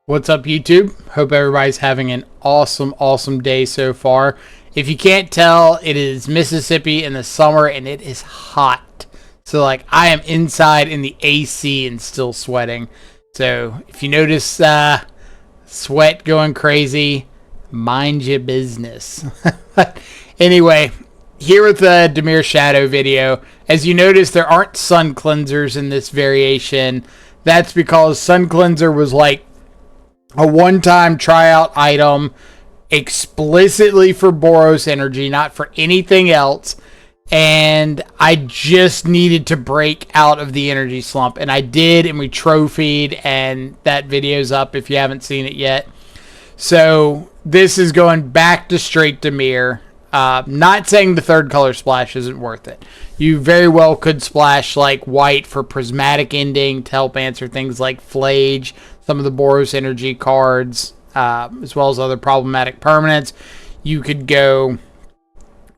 What's up, YouTube? Hope everybody's having an awesome day so far. If you can't tell, it is Mississippi in the summer and it is hot. So like I am inside in the AC and still sweating. So if you notice sweat going crazy, mind your business. Anyway, here with the Dimir Shadow video. As you notice, there aren't sun cleansers in this variation. That's because sun cleanser was like a one-time tryout item explicitly for Boros energy, not for anything else. And I just needed to break out of the energy slump. And I did, and we trophied, and that video's up if you haven't seen it yet. So this is going back to straight Dimir. Not saying the third color splash isn't worth it. You very well could splash like white for prismatic ending to help answer things like Flage, some of the Boros energy cards, as well as other problematic permanents. You could go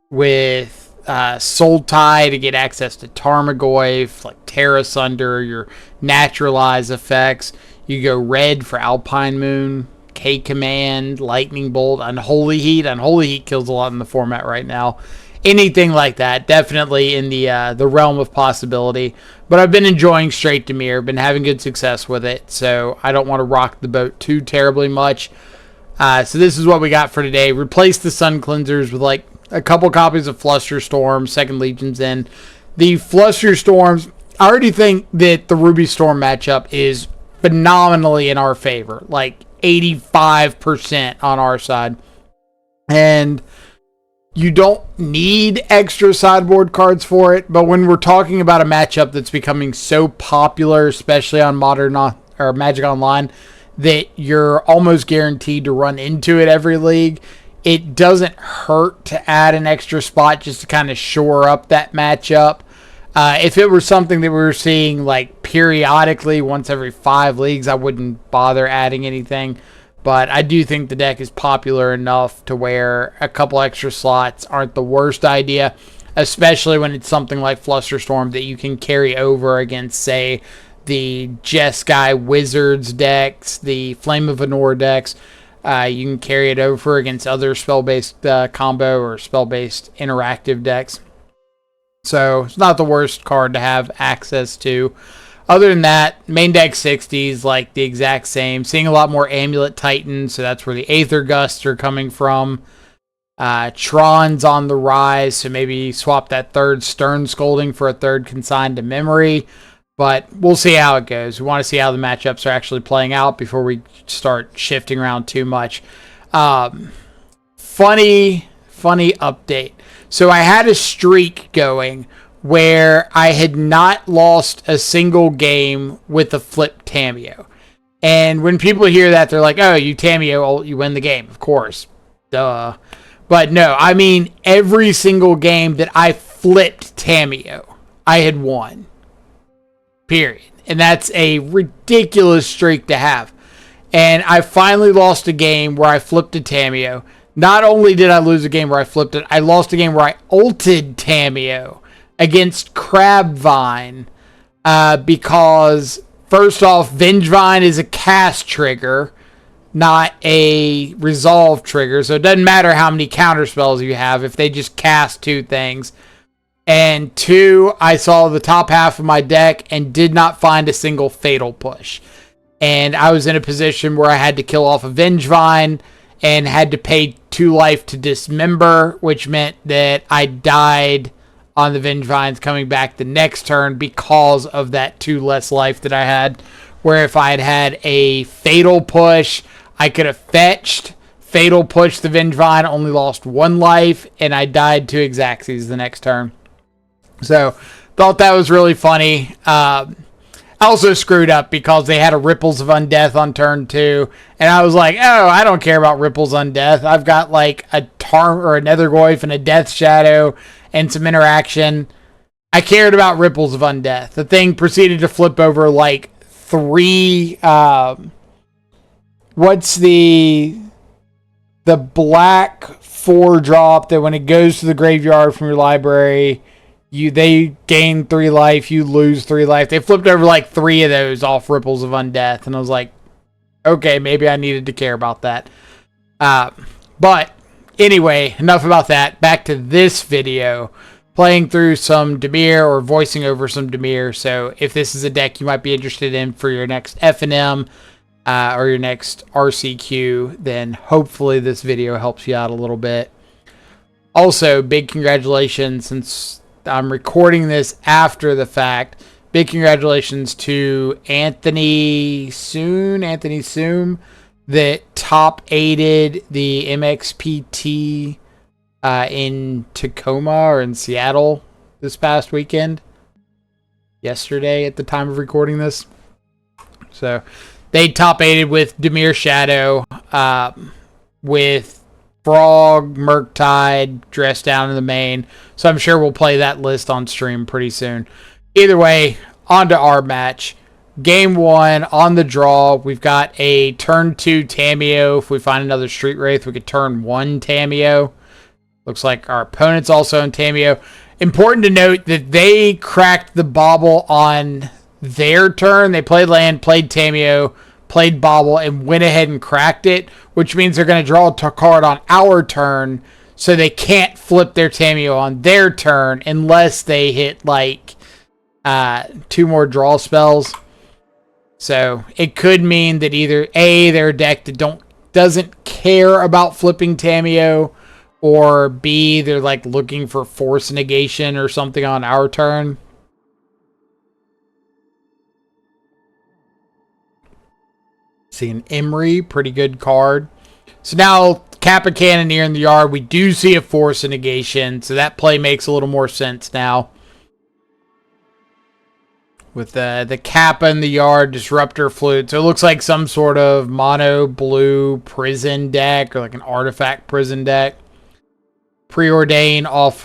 with Soul Tie to get access to Tarmogoyf, like Terra Sunder, your naturalize effects. You go red for Alpine Moon, K Command, Lightning Bolt, Unholy Heat. Unholy Heat kills a lot in the format right now. Anything like that, definitely in the realm of possibility. But I've been enjoying straight Dimir, been having good success with it, so I don't want to rock the boat too terribly much. So this is what we got for today. Replace the Sun Cleansers with like a couple copies of Flusterstorm, Second Legion's in. The Flusterstorms, I already think that the Ruby Storm matchup is phenomenally in our favor, like 85% on our side. And you don't need extra sideboard cards for it, but when we're talking about a matchup that's becoming so popular, especially on Modern or Magic Online, that you're almost guaranteed to run into it every league, it doesn't hurt to add an extra spot just to kind of shore up that matchup. If it were something that we were seeing like periodically once every 5 leagues, I wouldn't bother adding anything. But I do think the deck is popular enough to where a couple extra slots aren't the worst idea, especially when it's something like Flusterstorm that you can carry over against, say, the Jeskai Wizards decks, the Flame of Anor decks. You can carry it over against other spell-based combo or spell-based interactive decks. So it's not the worst card to have access to. Other than that, main deck 60s, like the exact same. Seeing a lot more Amulet Titans, so that's where the Aether Gusts are coming from. Tron's on the rise, so maybe swap that third Stern Scolding for a third Consigned to Memory. But we'll see how it goes. We want to see how the matchups are actually playing out before we start shifting around too much. Funny update. So I had a streak going where I had not lost a single game with a flip Tamiyo. And when people hear that, they're like, oh, you Tamiyo, you win the game. Of course. Duh. But no, I mean, every single game that I flipped Tamiyo, I had won. Period. And that's a ridiculous streak to have. And I finally lost a game where I flipped a Tamiyo. Not only did I lose a game where I flipped it, I lost a game where I ulted Tamiyo against Crabvine, because first off, Vengevine is a cast trigger, not a resolve trigger, so it doesn't matter how many counter spells you have if they just cast 2 things. And 2, I saw the top half of my deck and did not find a single fatal push, and I was in a position where I had to kill off a Vengevine and had to pay 2 life to dismember, which meant that I died on the Vengevines coming back the next turn because of that 2 less life that I had. Where if I had had a fatal push, I could have fetched, fatal push the Vengevine, only lost 1 life, and I died to Xaxes the next turn. So, thought that was really funny. I also screwed up because they had a Ripples of Undeath on turn 2, and I was like, oh, I don't care about Ripples Undeath. I've got like a or a Nethergoyf and a Death Shadow and some interaction. I cared about Ripples of Undeath. The thing proceeded to flip over like 3, what's the black 4-drop that when it goes to the graveyard from your library, they gain 3 life, you lose 3 life. They flipped over like 3 of those off Ripples of Undeath, and I was like, Okay, maybe I needed to care about that. But anyway, enough about that. Back to this video. Playing through some Dimir or voicing over some Dimir. So if this is a deck you might be interested in for your next F&M or your next RCQ, then hopefully this video helps you out a little bit. Also, big congratulations, since I'm recording this after the fact, big congratulations to Anthony Soon, that top aided the MXPT in Tacoma or in Seattle this past weekend. Yesterday at the time of recording this. So they top aided with Dimir Shadow, with Frog, Murktide, dressed down in the main. So I'm sure we'll play that list on stream pretty soon. Either way, on to our match. Game 1 on the draw. We've got a turn 2 Tamiyo. If we find another Street Wraith, we could turn 1 Tamiyo. Looks like our opponent's also in Tamiyo. Important to note that they cracked the bauble on their turn. They played land, played Tamiyo, played bauble, and went ahead and cracked it, which means they're going to draw a card on our turn, so they can't flip their Tamiyo on their turn unless they hit like 2 more draw spells. So it could mean that either A, they're a deck that doesn't care about flipping Tamiyo, or B, they're like looking for force negation or something on our turn. See an Emery, pretty good card. So now Kappa Cannoneer in the yard. We do see a force negation, so that play makes a little more sense now. With the Kappa in the yard, Disruptor Flute. So it looks like some sort of mono blue prison deck, or like an artifact prison deck. Preordain off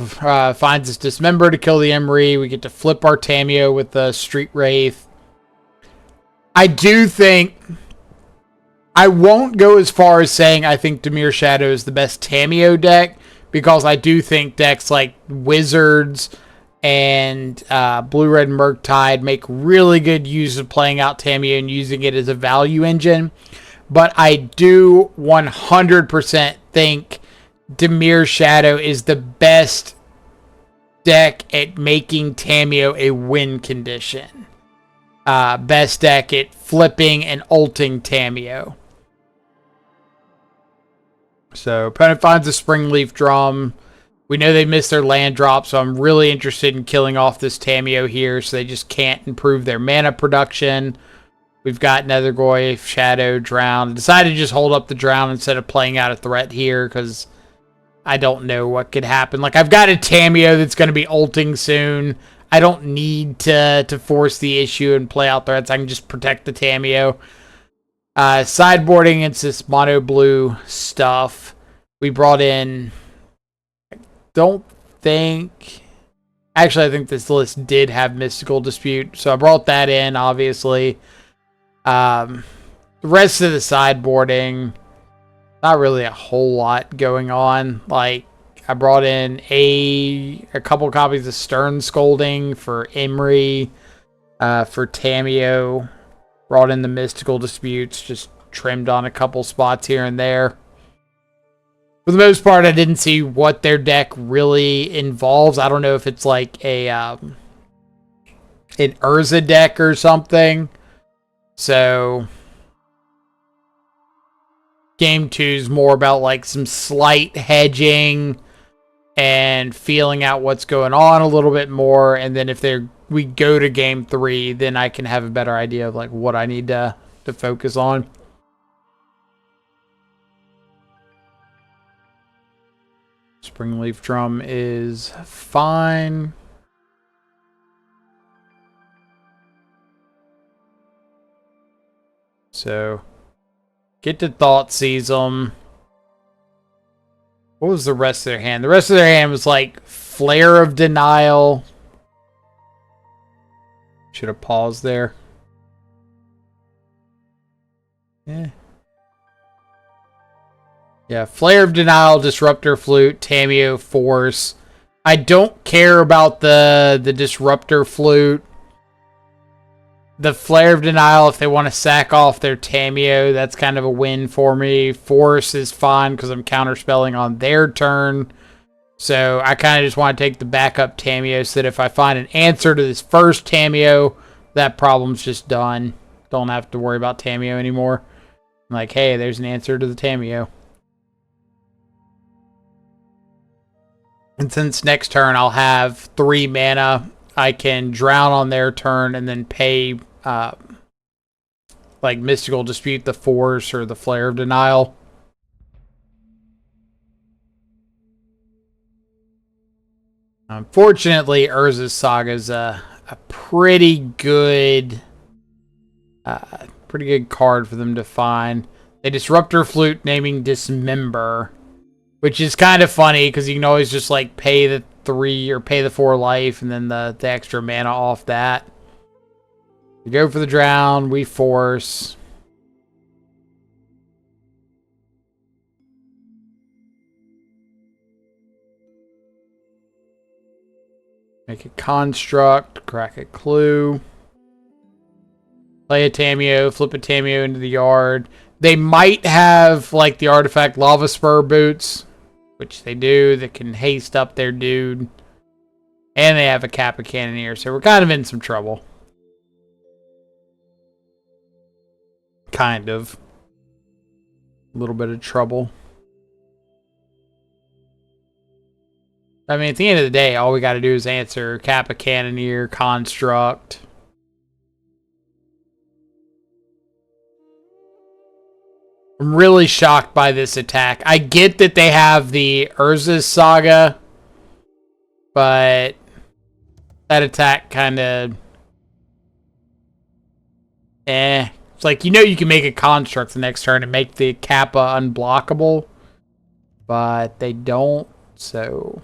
finds us Dismember to kill the Emery. We get to flip our Tamiyo with the Street Wraith. I do think, I won't go as far as saying I think Dimir Shadow is the best Tamiyo deck, because I do think decks like Wizards and Blue-Red Murktide make really good use of playing out Tamiyo and using it as a value engine. But I do 100% think Dimir Shadow is the best deck at making Tamiyo a win condition. Best deck at flipping and ulting Tamiyo. So, opponent finds a Springleaf Drum. We know they missed their land drop, so I'm really interested in killing off this Tamiyo here, so they just can't improve their mana production. We've got Nethergoy, Shadow, Drown. I decided to just hold up the Drown instead of playing out a threat here, because I don't know what could happen. Like, I've got a Tamiyo that's going to be ulting soon. I don't need to force the issue and play out threats. I can just protect the Tamiyo. Sideboarding, it's this mono blue stuff. We brought in, I think this list did have Mystical Dispute, so I brought that in, obviously. The rest of the sideboarding, not really a whole lot going on. Like, I brought in a couple copies of Stern Scolding for Emery, for Tamiyo. Brought in the Mystical Disputes, just trimmed on a couple spots here and there. For the most part, I didn't see what their deck really involves. I don't know if it's like an Urza deck or something. So Game 2 is more about like some slight hedging and feeling out what's going on a little bit more. And then if we go to Game 3, then I can have a better idea of like what I need to focus on. Springleaf Drum is fine. So, get to Thoughtseize. What was the rest of their hand? The rest of their hand was like Flare of Denial. Should have paused there. Yeah, Flare of Denial, Disruptor Flute, Tamiyo, Force. I don't care about the Disruptor Flute. The Flare of Denial, if they want to sack off their Tameo, that's kind of a win for me. Force is fine because I'm counterspelling on their turn. So I kind of just want to take the backup Tameo so that if I find an answer to this first Tameo, that problem's just done. Don't have to worry about Tameo anymore. I'm like, hey, there's an answer to the Tameo. And since next turn I'll have 3 mana, I can drown on their turn and then pay, like, Mystical Dispute the Force or the Flare of Denial. Unfortunately, Urza's Saga is a pretty good card for them to find. They Disruptor Flute, naming Dismember, which is kind of funny because you can always just like pay the 3 or pay the 4 life and then the extra mana off that. We go for the drown, we force. Make a construct, crack a clue. Play a Tameo, flip a Tameo into the yard. They might have like the artifact Lava Spur Boots, which they do, that can haste up their dude. And they have a Kappa Cannoneer, so we're kind of in some trouble. Kind of. A little bit of trouble. I mean, at the end of the day, all we got to do is answer Kappa Cannoneer, Construct. I'm really shocked by this attack. I get that they have the Urza's Saga, but that attack kind of... It's like, you know you can make a Construct the next turn and make the Kappa unblockable, but they don't, so...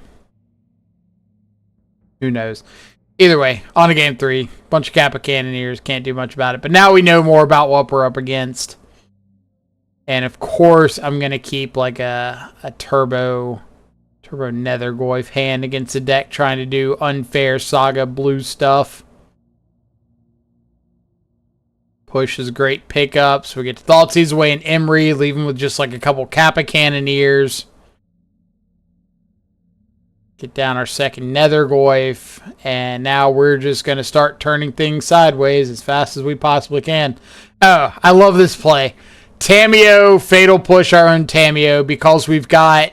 Who knows? Either way, on to game 3. Bunch of Kappa Cannoneers, can't do much about it. But now we know more about what we're up against. And of course, I'm going to keep like a turbo Nethergoyf hand against the deck trying to do unfair Saga blue stuff. Push is great pickups. We get to Thoughtseize away in Emery, leave him with just like a couple Kappa Cannoneers. Get down our second Nethergoyf, and now we're just going to start turning things sideways as fast as we possibly can. Oh, I love this play. Tameo, Fatal Push our own Tameo, because we've got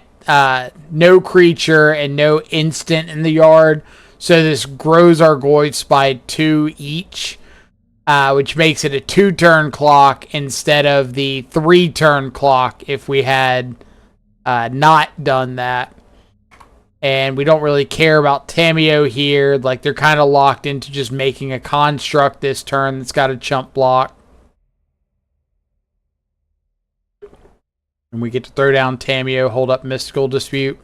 no creature and no instant in the yard, so this grows our Goyfs by 2 each, which makes it a 2-turn clock instead of the 3-turn clock if we had not done that. And we don't really care about Tameo here. Like, they're kind of locked into just making a construct this turn that's got a chump block. And we get to throw down Tameo, hold up Mystical Dispute.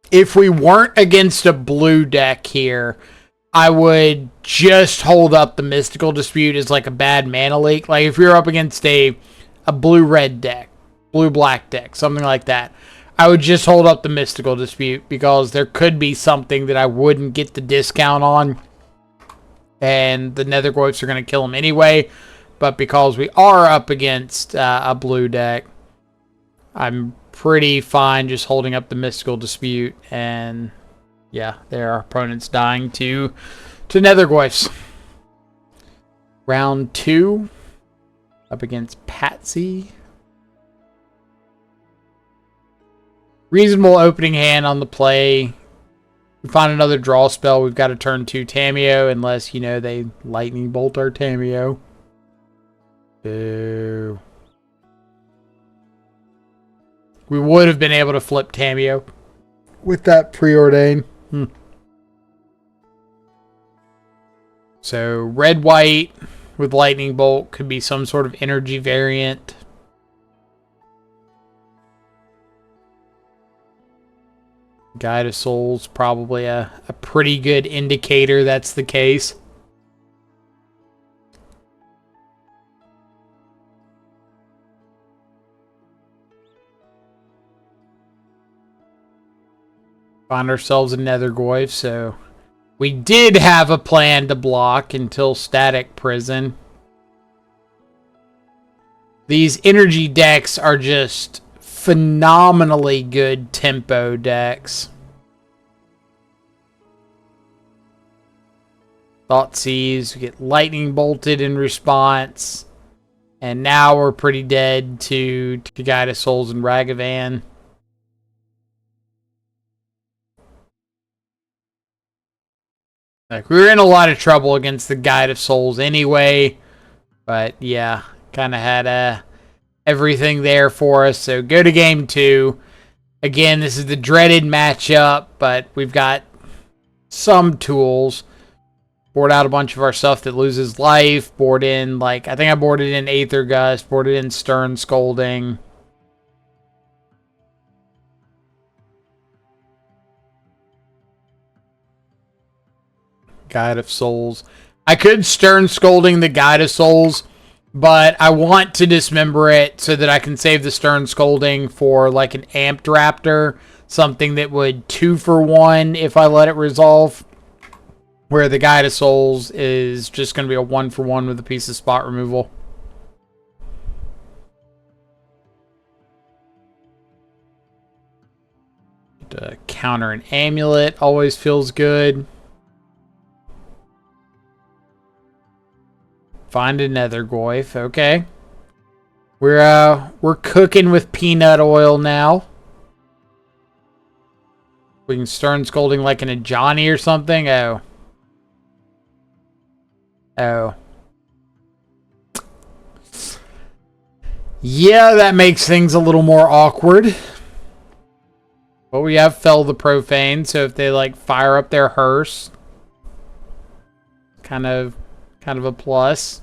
If we weren't against a blue deck here, I would just hold up the Mystical Dispute as like a bad mana leak. Like if you're up against a blue-red deck, blue-black deck, something like that, I would just hold up the Mystical Dispute because there could be something that I wouldn't get the discount on. And the Nethergoyfs are going to kill them anyway. But because we are up against a blue deck, I'm pretty fine just holding up the Mystical Dispute. And yeah, there are opponents dying to Nethergoyfs. Round 2, up against Patsy. Reasonable opening hand on the play. We find another draw spell. We've got to turn 2 Tameo unless, you know, they lightning bolt our Tameo. Boo. We would have been able to flip Tameo with that preordain. So red-white with lightning bolt could be some sort of energy variant. Guide of Souls, probably a pretty good indicator that's the case. Find ourselves a Nethergoyf, so We did have a plan to block until Static Prison. These energy decks are just phenomenally good tempo decks. Thoughtseize, we get lightning bolted in response. And now we're pretty dead to Guide of Souls and Ragavan. Like, we were in a lot of trouble against the Guide of Souls anyway. But yeah, kind of had everything there for us. So go to game 2. Again, this is the dreaded matchup, but we've got some tools. Board out a bunch of our stuff that loses life. Board in, like, I think I boarded in Aether Gust. Boarded in Stern Scolding. Guide of Souls. I could Stern Scolding the Guide of Souls, but I want to dismember it so that I can save the Stern Scolding for like an Amped Raptor. Something that would 2-for-1 if I let it resolve. Where the Guide of Souls is just going to be a 1-for-1 with a piece of spot removal. To counter an Amulet always feels good. Find a Nethergoyf. Okay. We're cooking with peanut oil now. We can Stern Scolding like in a Johnny or something. Oh. Oh. Yeah, that makes things a little more awkward. But we have Fell the Profane, so if they like fire up their hearse, kind of a plus.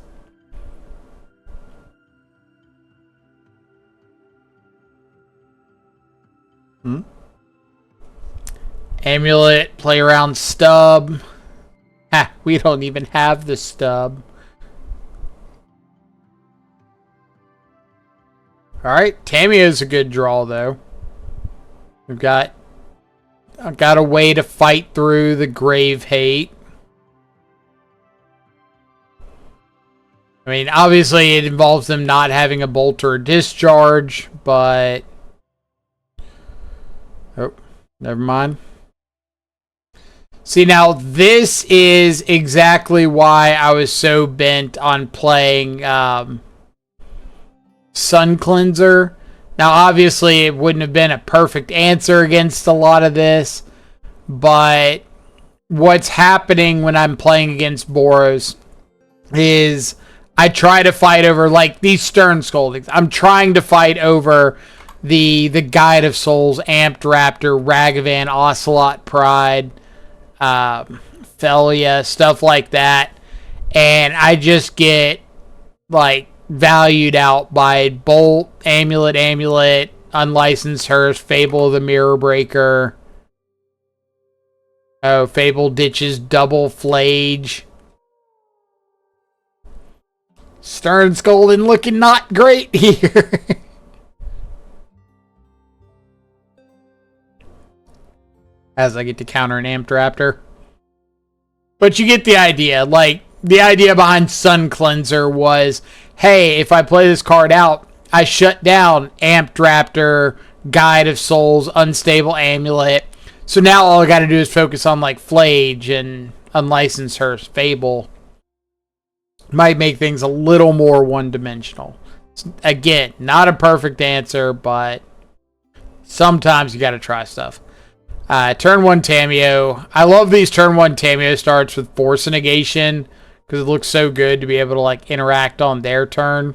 Amulet, play around stub. Ha, we don't even have the stub. Alright, Tamiyo's a good draw though. We've got a way to fight through the Grave Hate. I mean, obviously it involves them not having a bolt or a discharge, but... Oh, never mind. See, now this is exactly why I was so bent on playing Sun Cleanser. Now, obviously, it wouldn't have been a perfect answer against a lot of this, but what's happening when I'm playing against Boros is I try to fight over, like, these Stern Scoldings. I'm trying to fight over the Guide of Souls, Amped Raptor, Ragavan, Ocelot Pride, Felia, stuff like that, and I just get like valued out by Bolt, Amulet, Unlicensed Hearse, Fable of the Mirror Breaker. Oh, Fable ditches double Flage. Stern Scolding looking not great here. As I get to counter an Amped Raptor. But you get the idea. Like, the idea behind Sun Cleanser was, hey, if I play this card out, I shut down Amped Raptor, Guide of Souls, Unstable Amulet. So now all I got to do is focus on, like, Flage and Unlicensed Hearse, Fable. Might make things a little more one-dimensional. Again, not a perfect answer, but sometimes you got to try stuff. Turn 1 Tamiyo. I love these turn 1 Tamiyo starts with Force Negation because it looks so good to be able to like interact on their turn.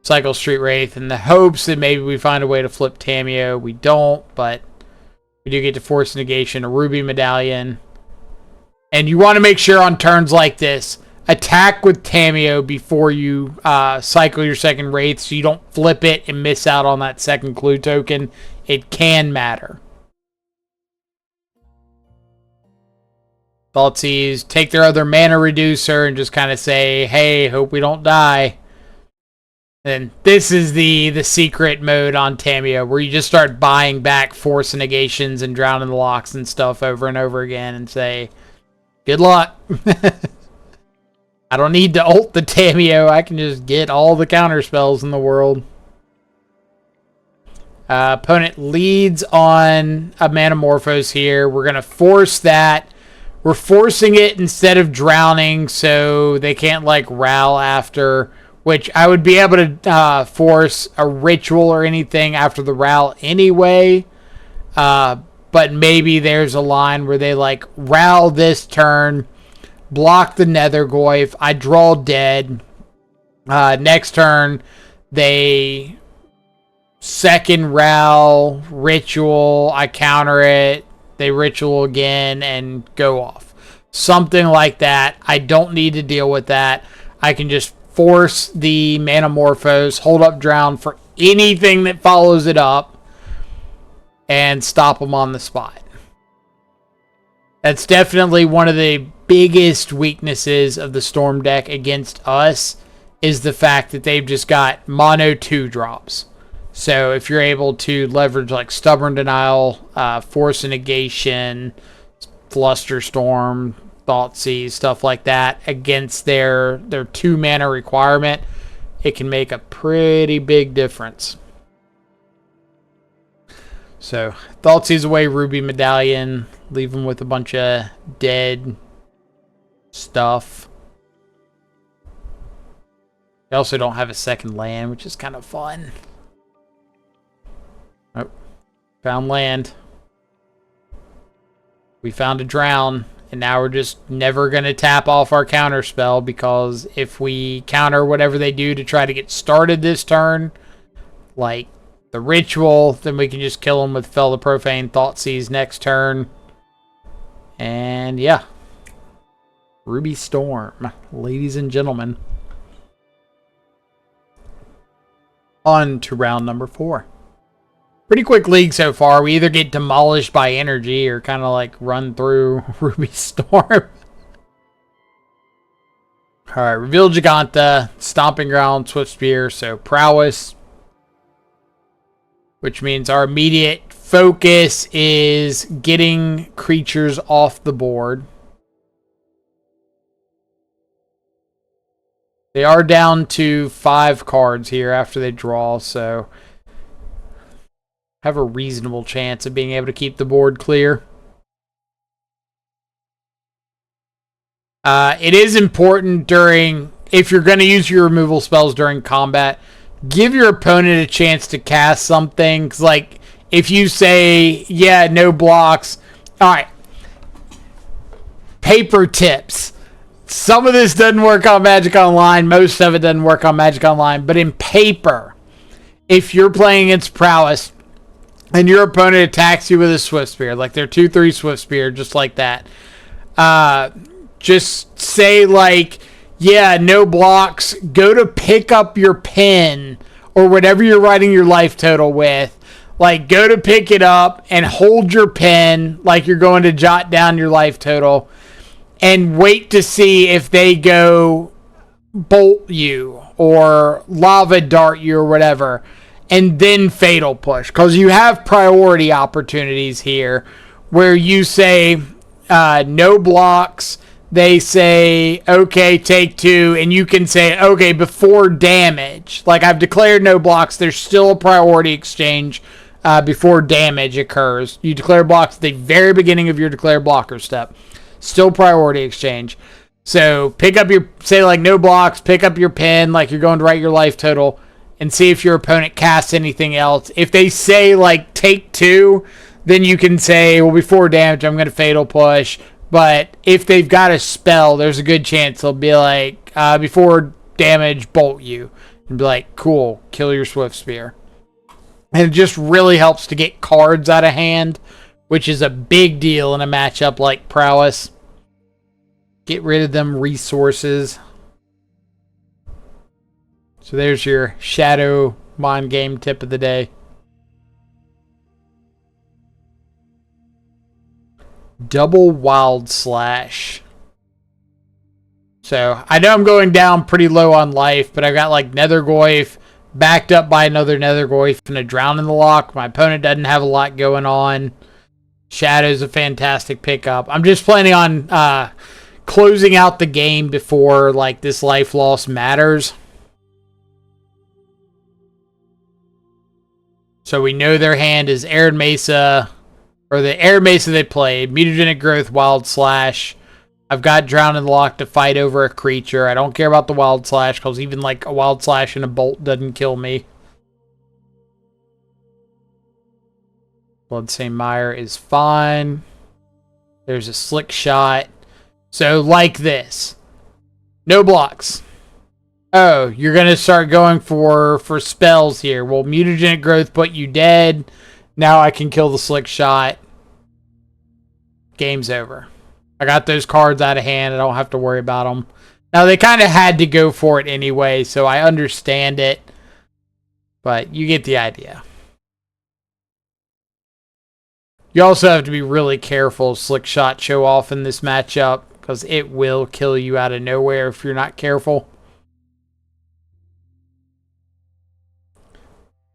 Cycle Street Wraith in the hopes that maybe we find a way to flip Tamiyo. We don't, but we do get to Force Negation, a Ruby Medallion. And you want to make sure on turns like this, attack with Tamiyo before you cycle your second Wraith so you don't flip it and miss out on that second clue token. It can matter. Thoughtseize, take their other mana reducer and just kind of say, hey, hope we don't die. And this is the secret mode on Tamiyo, where you just start buying back force negations and drowning the locks and stuff over and over again and say, good luck. I don't need to ult the Tamiyo. I can just get all the counter spells in the world. Opponent leads on a Manamorphose here. We're going to force that. We're forcing it instead of drowning, so they can't, like, Ral after, which I would be able to force a ritual or anything after the Ral anyway. But maybe there's a line where they, like, Ral this turn, block the Nethergoyf, I draw dead. Next turn, they second Ral, ritual, I counter it, they ritual again, and go off. Something like that. I don't need to deal with that. I can just force the Manamorphose, hold up drown for anything that follows it up, and stop them on the spot. That's definitely one of the biggest weaknesses of the Storm deck against us, is the fact that they've just got mono 2-drops. So if you're able to leverage like Stubborn Denial, Force Negation, Flusterstorm, Thoughtseize, stuff like that against their 2-mana requirement, it can make a pretty big difference. So Thoughtseize away Ruby Medallion, leave them with a bunch of dead stuff. They also don't have a second land, which is kind of fun. Oh, found land. We found a drown, and now we're just never going to tap off our counter spell, because if we counter whatever they do to try to get started this turn, like the ritual, then we can just kill them with Fel the Profane Thoughtseize next turn. And yeah. Ruby Storm, ladies and gentlemen. On to round number 4. Pretty quick league so far. We either get demolished by energy or kind of like run through Ruby Storm. Alright, reveal Giganta, Stomping Ground, Swift Spear, so Prowess. Which means our immediate focus is getting creatures off the board. They are down to 5 cards here after they draw, so have a reasonable chance of being able to keep the board clear. It is important if you're going to use your removal spells during combat, give your opponent a chance to cast something. 'Cause like, if you say, yeah, no blocks. Alright. Paper tips. Some of this doesn't work on Magic Online. Most of it doesn't work on Magic Online. But in paper, if you're playing against Prowess, and your opponent attacks you with a Swift Spear, like their 2/3 Swift Spear, just like that. Just say like, yeah, no blocks. Go to pick up your pen or whatever you're writing your life total with. Like, go to pick it up and hold your pen like you're going to jot down your life total. And wait to see if they go bolt you or lava dart you or whatever. And then fatal push, because you have priority opportunities here where you say no blocks, they say okay, take 2, and you can say okay, before damage, like I've declared no blocks, there's still a priority exchange before damage occurs. You declare blocks at the very beginning of your declare blocker step, still priority exchange. So pick up say like no blocks, pick up your pen like you're going to write your life total, and see if your opponent casts anything else. If they say, like, take 2, then you can say, well, before damage, I'm going to fatal push. But if they've got a spell, there's a good chance they'll be like, before damage, bolt you. And be like, cool, kill your Swift Spear. And it just really helps to get cards out of hand, which is a big deal in a matchup like Prowess. Get rid of them resources. So there's your Shadow Mind Game tip of the day. Double Wild Slash. So I know I'm going down pretty low on life, but I've got like Nethergoyf, backed up by another Nethergoyf and a Drown in the Loch. My opponent doesn't have a lot going on. Shadow's a fantastic pickup. I'm just planning on closing out the game before like this life loss matters. So we know their hand is Arid Mesa, or the Arid Mesa they played, Mutagenic Growth, Wild Slash. I've got Drown in the Loch to fight over a creature. I don't care about the Wild Slash, because even like a Wild Slash and a Bolt doesn't kill me. Bloodstained Mire is fine. There's a Slick Shot. So like this. No blocks. Oh, you're going to start going for spells here. Well, Mutagenic Growth put you dead. Now I can kill the Slick Shot. Game's over. I got those cards out of hand. I don't have to worry about them. Now, they kind of had to go for it anyway, so I understand it. But you get the idea. You also have to be really careful Slick Shot show off in this matchup, because it will kill you out of nowhere if you're not careful.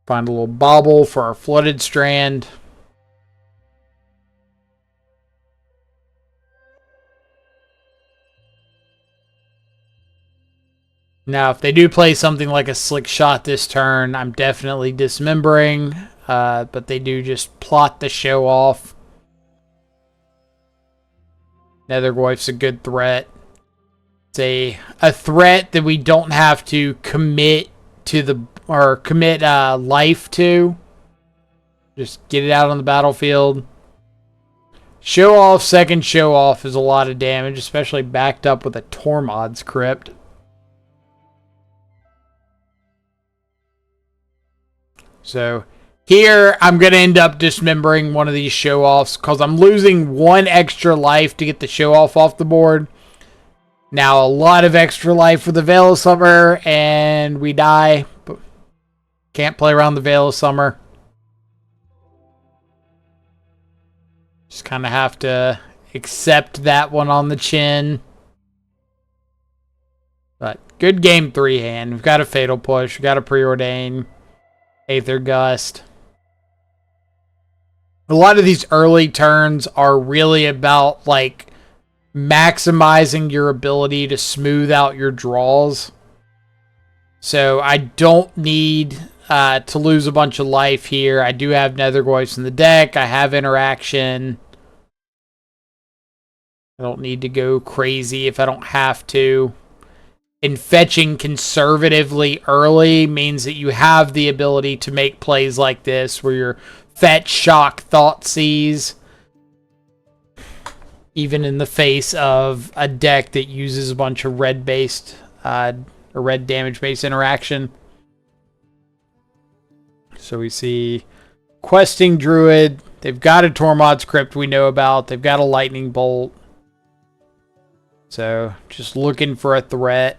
Find a little bauble for our Flooded Strand. Now, if they do play something like a Slick Shot this turn, I'm definitely dismembering. But they do just plot the show off. Nethergoyf's a good threat. It's a threat that we don't have to commit to the commit life to. Just get it out on the battlefield. Show off, second show off is a lot of damage, especially backed up with a Tormod's Crypt. So here I'm going to end up dismembering one of these show offs because I'm losing one extra life to get the show off the board. Now a lot of extra life for the Veil of Summer and we die. But can't play around the Veil of Summer. Just kind of have to accept that one on the chin. But good game 3 hand. We've got a Fatal Push. We've got a Preordain. Aether Gust. A lot of these early turns are really about like maximizing your ability to smooth out your draws. So I don't need to lose a bunch of life here. I do have Nethergoyfs in the deck. I have interaction. I don't need to go crazy if I don't have to. And fetching conservatively early means that you have the ability to make plays like this where you're fetch, shock, Thoughtseize, even in the face of a deck that uses a bunch of red-based or red damage-based interaction. So we see Questing Druid. They've got a Tormod's Crypt we know about. They've got a Lightning Bolt. So just looking for a threat.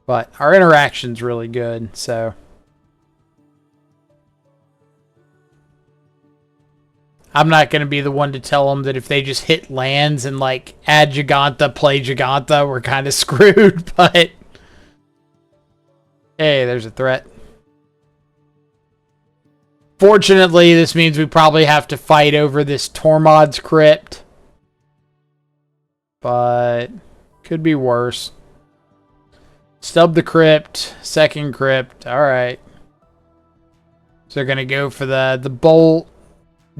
But our interaction's really good, so I'm not going to be the one to tell them that if they just hit lands and like add Giganta, play Giganta, we're kind of screwed, but hey, there's a threat. Fortunately, this means we probably have to fight over this Tormod's Crypt, but could be worse. Stub the Crypt, second Crypt, alright. So they're going to go for the Bolt,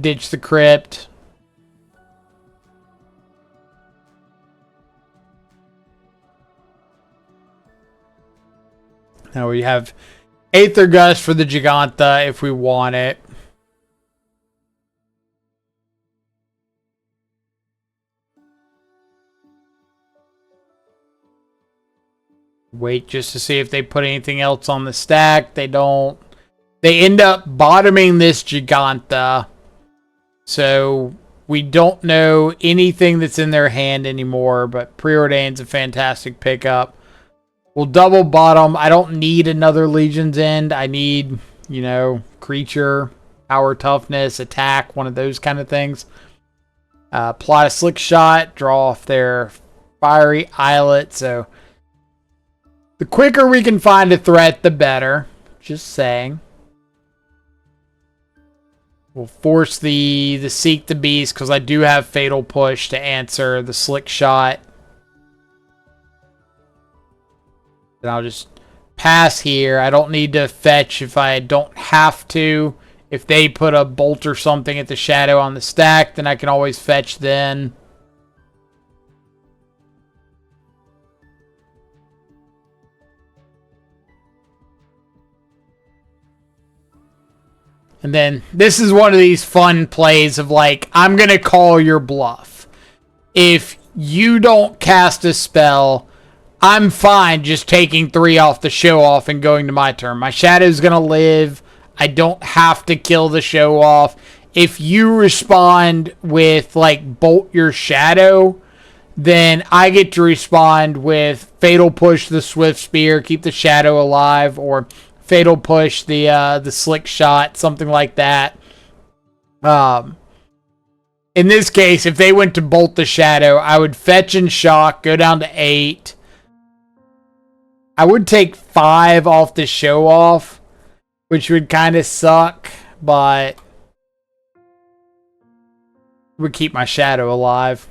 ditch the Crypt. Now we have Aether Gust for the Giganta if we want it. Wait just to see if they put anything else on the stack. They don't. They end up bottoming this Giganta. So we don't know anything that's in their hand anymore. But Preordain's a fantastic pickup. We'll double bottom. I don't need another Legion's End. I need, you know, creature, power, toughness, attack, one of those kind of things. Plot a Slick Shot. Draw off their Fiery Islet. So The quicker we can find a threat, the better. Just saying. We'll force the Seek the Beast, because I do have Fatal Push to answer the Slick Shot. Then I'll just pass here. I don't need to fetch if I don't have to. If they put a Bolt or something at the Shadow on the stack, then I can always fetch then. And then this is one of these fun plays of like, I'm going to call your bluff. If you don't cast a spell, I'm fine just taking 3 off the show off and going to my turn. My Shadow's going to live. I don't have to kill the show off. If you respond with like Bolt your Shadow, then I get to respond with Fatal Push the Swift Spear, keep the Shadow alive, or Fatal Push the Slick Shot, something like that. In this case, if they went to Bolt the Shadow, I would fetch and shock, go down to 8. I would take 5 off the show off, which would kind of suck, but would keep my Shadow alive.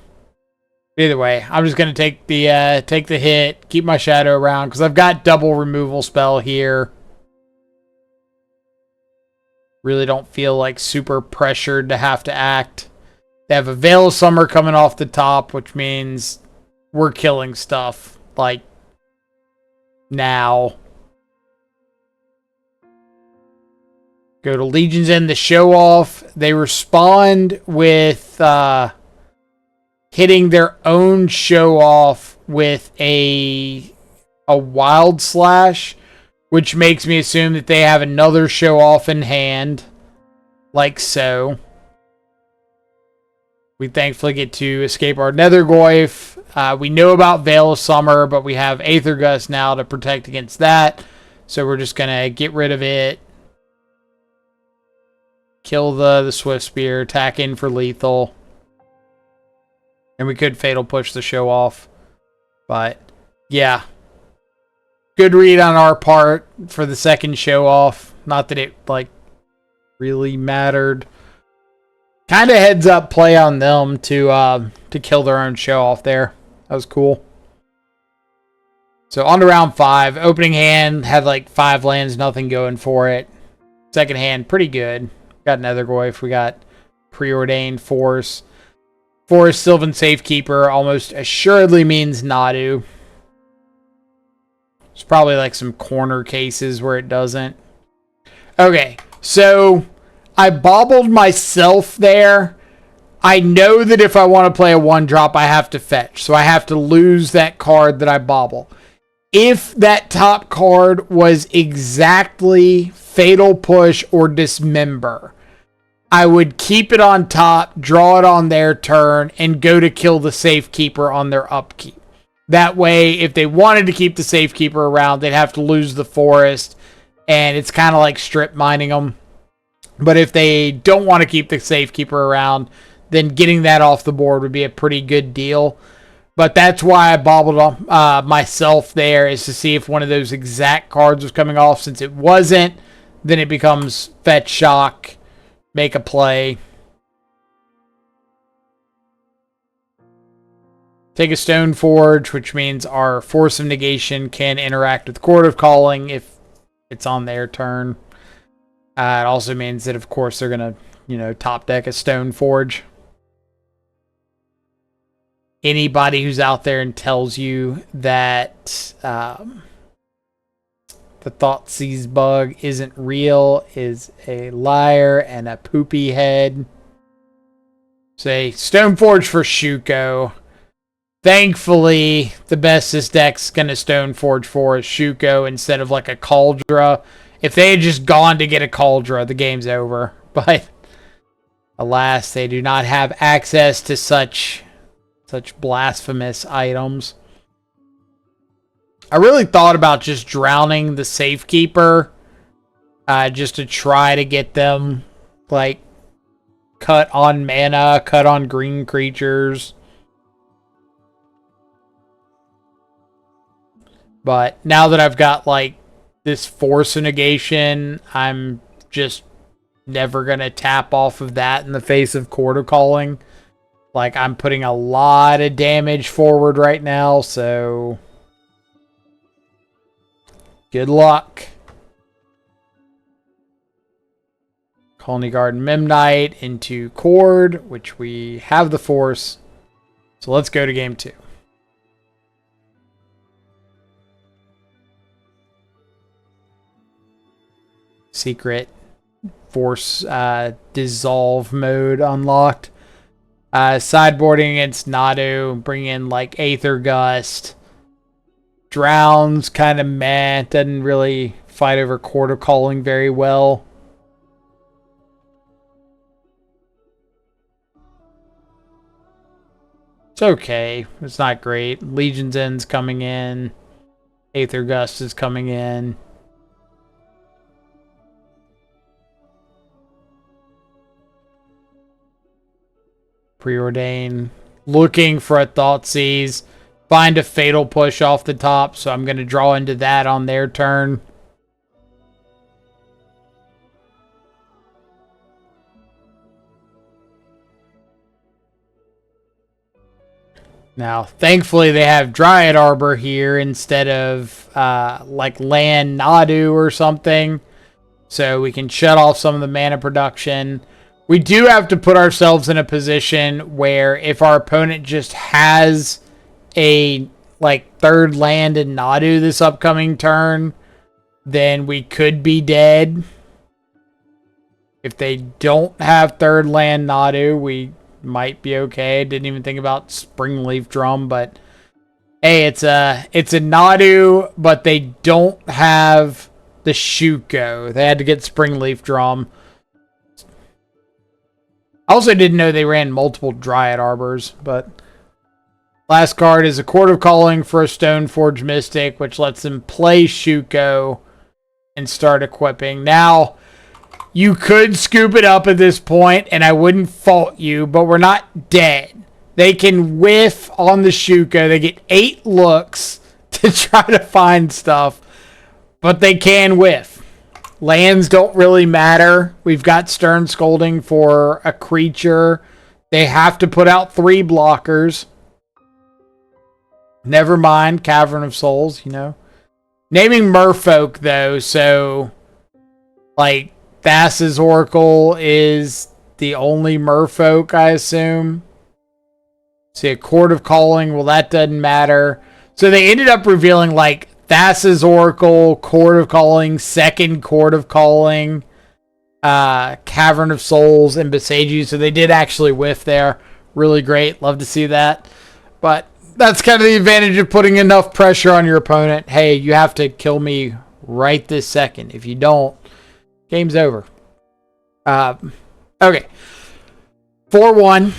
Either way, I'm just gonna take the hit, keep my Shadow around because I've got double removal spell here. Really don't feel like super pressured to have to act. They have a Veil of Summer coming off the top, which means we're killing stuff like now. Go to Legion's End, the show off. They respond with hitting their own show off with a Wild Slash, which makes me assume that they have another show off in hand, like so. We thankfully get to escape our Nethergoyf. We know about Veil of Summer, but we have Aether Gust now to protect against that. So we're just going to get rid of it. Kill the Swift Spear, attack in for lethal. And we could Fatal Push the show off. But, yeah. Good read on our part for the second show off. Not that it, like, really mattered. Kind of heads up play on them to kill their own show off there. That was cool. So on to round 5. Opening hand had like 5 lands, nothing going for it. Second hand, pretty good. Got Nethergoyf. We got Preordained Force. Forest Sylvan Safekeeper almost assuredly means Nadu. There's probably like some corner cases where it doesn't. Okay, so I bobbled myself there. I know that if I want to play a 1-drop, I have to fetch. So I have to lose that card that I bobble. If that top card was exactly Fatal Push or Dismember, I would keep it on top, draw it on their turn, and go to kill the Safekeeper on their upkeep. That way, if they wanted to keep the Safekeeper around, they'd have to lose the forest, and it's kind of like strip mining them. But if they don't want to keep the Safekeeper around, then getting that off the board would be a pretty good deal. But that's why I bobbled myself there, is to see if one of those exact cards was coming off. Since it wasn't, then it becomes fetch, shock, make a play. Take a Stone Forge, which means our Force of Negation can interact with Chord of Calling if it's on their turn. It also means that, of course, they're going to, top deck a Stone Forge. Anybody who's out there and tells you that the Thoughtseize bug isn't real is a liar and a poopy head. Say Stoneforge for Shuko. Thankfully, the best this deck's going to Stoneforge for is Shuko instead of like a Kaldra. If they had just gone to get a Kaldra, the game's over. But alas, they do not have access to such blasphemous items. I really thought about just drowning the Safekeeper, just to try to get them like cut on mana, cut on green creatures. But now that I've got, like, this Force negation, I'm just never going to tap off of that in the face of Quarter Calling. Like, I'm putting a lot of damage forward right now, so good luck. Colony Garden Memnite into Cord, which we have the Force. So let's go to game 2. Secret Force dissolve mode unlocked. Sideboarding against Nadu, bring in like Aether Gust. Drowns kind of meh, doesn't really fight over Quarter Calling very well. It's okay. It's not great. Legion's End's coming in. Aether Gust is coming in. Preordain. Looking for a Thoughtseize. Find a Fatal Push off the top, so I'm going to draw into that on their turn. Now, thankfully, they have Dryad Arbor here instead of, like, land Nadu or something. So we can shut off some of the mana production. We do have to put ourselves in a position where if our opponent just has a, like, third land in Nadu this upcoming turn, then we could be dead. If they don't have third land Nadu, we might be okay. Didn't even think about Springleaf Drum, but hey, it's a Nadu, but they don't have the Shuko. They had to get Springleaf Drum. I also didn't know they ran multiple Dryad Arbors, but last card is a Court of Calling for a Stoneforge Mystic, which lets them play Shuko and start equipping. Now, you could scoop it up at this point, and I wouldn't fault you, but we're not dead. They can whiff on the Shuko. They get 8 looks to try to find stuff, but they can whiff. Lands don't really matter. We've got Stern Scolding for a creature. They have to put out 3 blockers. Never mind Cavern of Souls, you know. Naming Merfolk, though, so, like, Thassa's Oracle is the only Merfolk, I assume. See, a Court of Calling, well, that doesn't matter. So they ended up revealing, like, Thassa's Oracle, Court of Calling, second Court of Calling, Cavern of Souls, and Besage. So they did actually whiff there. Really great. Love to see that. But that's kind of the advantage of putting enough pressure on your opponent. Hey, you have to kill me right this second. If you don't, game's over. Okay. 4-1.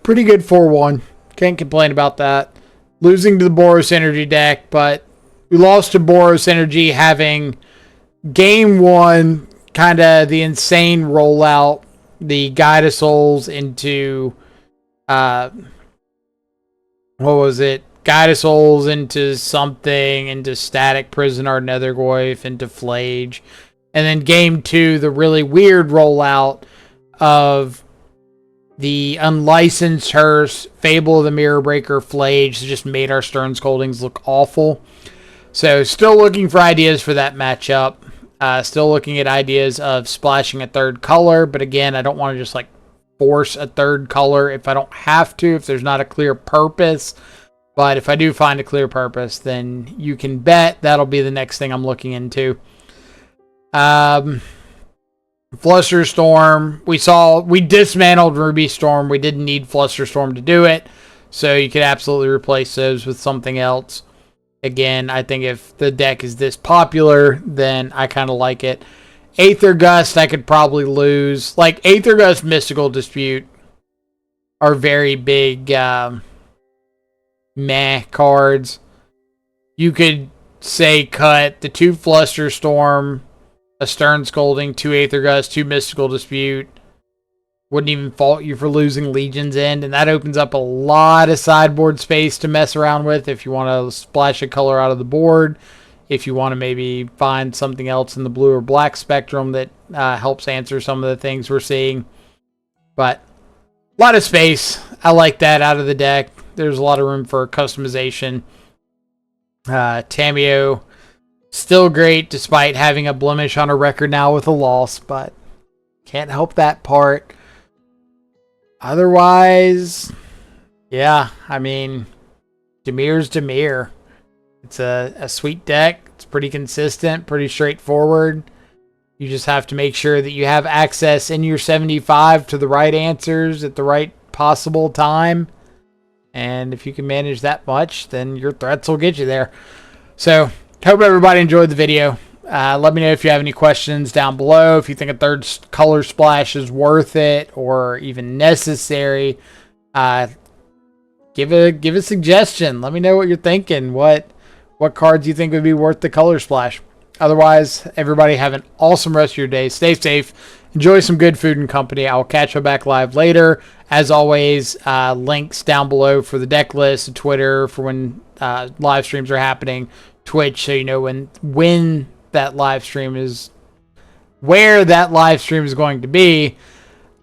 Pretty good 4-1. Can't complain about that. Losing to the Boros Energy deck, but we lost to Boros Energy having game 1, kind of the insane rollout, the Guide of Souls into, what was it? Guide of Souls into something, into Static Prisoner, Nethergoyf, into Flage. And then game 2, the really weird rollout of the Unlicensed Hearse, Fable of the Mirror Breaker, Flage. Just made our Stern Scoldings look awful. So still looking for ideas for that matchup. Still looking at ideas of splashing a third color. But again, I don't want to just like force a third color if I don't have to, if there's not a clear purpose. But if I do find a clear purpose, then you can bet that'll be the next thing I'm looking into. Flusterstorm. We dismantled Ruby Storm. We didn't need Flusterstorm to do it. So you could absolutely replace those with something else. Again, I think if the deck is this popular, then I kind of like it. Aether Gust, I could probably lose. Like, Aether Gust, Mystical Dispute are very big meh cards. You could say cut the 2 Flusterstorm, a Stern Scolding, 2 Aether Gust, 2 Mystical Dispute, Wouldn't even fault you for losing Legion's End, and that opens up a lot of sideboard space to mess around with if you want to splash a color out of the board, if you want to maybe find something else in the blue or black spectrum that helps answer some of the things we're seeing. But a lot of space. I like that out of the deck. There's a lot of room for customization. Tamiyo, still great despite having a blemish on her record now with a loss, but can't help that part. Otherwise, yeah, I mean, Dimir's Dimir. It's a sweet deck. It's pretty consistent, pretty straightforward. You just have to make sure that you have access in your 75 to the right answers at the right possible time. And if you can manage that much, then your threats will get you there. So, hope everybody enjoyed the video. Let me know if you have any questions down below. If you think a third color splash is worth it or even necessary, give a suggestion. Let me know what you're thinking. What cards you think would be worth the color splash. Otherwise, everybody have an awesome rest of your day. Stay safe. Enjoy some good food and company. I will catch you back live later. As always, links down below for the deck list, Twitter for when live streams are happening, Twitch so you know when that live stream is, where that live stream is going to be.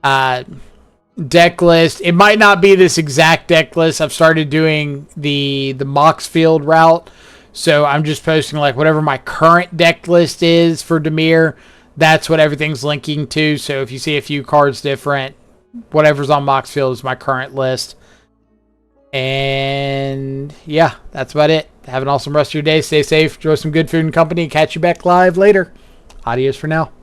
Deck list. It might not be this exact deck list. I've started doing the Moxfield route. So I'm just posting like whatever my current deck list is for Dimir. That's what everything's linking to. So if you see a few cards different, whatever's on Moxfield is my current list. And yeah, that's about it. Have an awesome rest of your day. Stay safe. Enjoy some good food and company. Catch you back live later. Adios for now.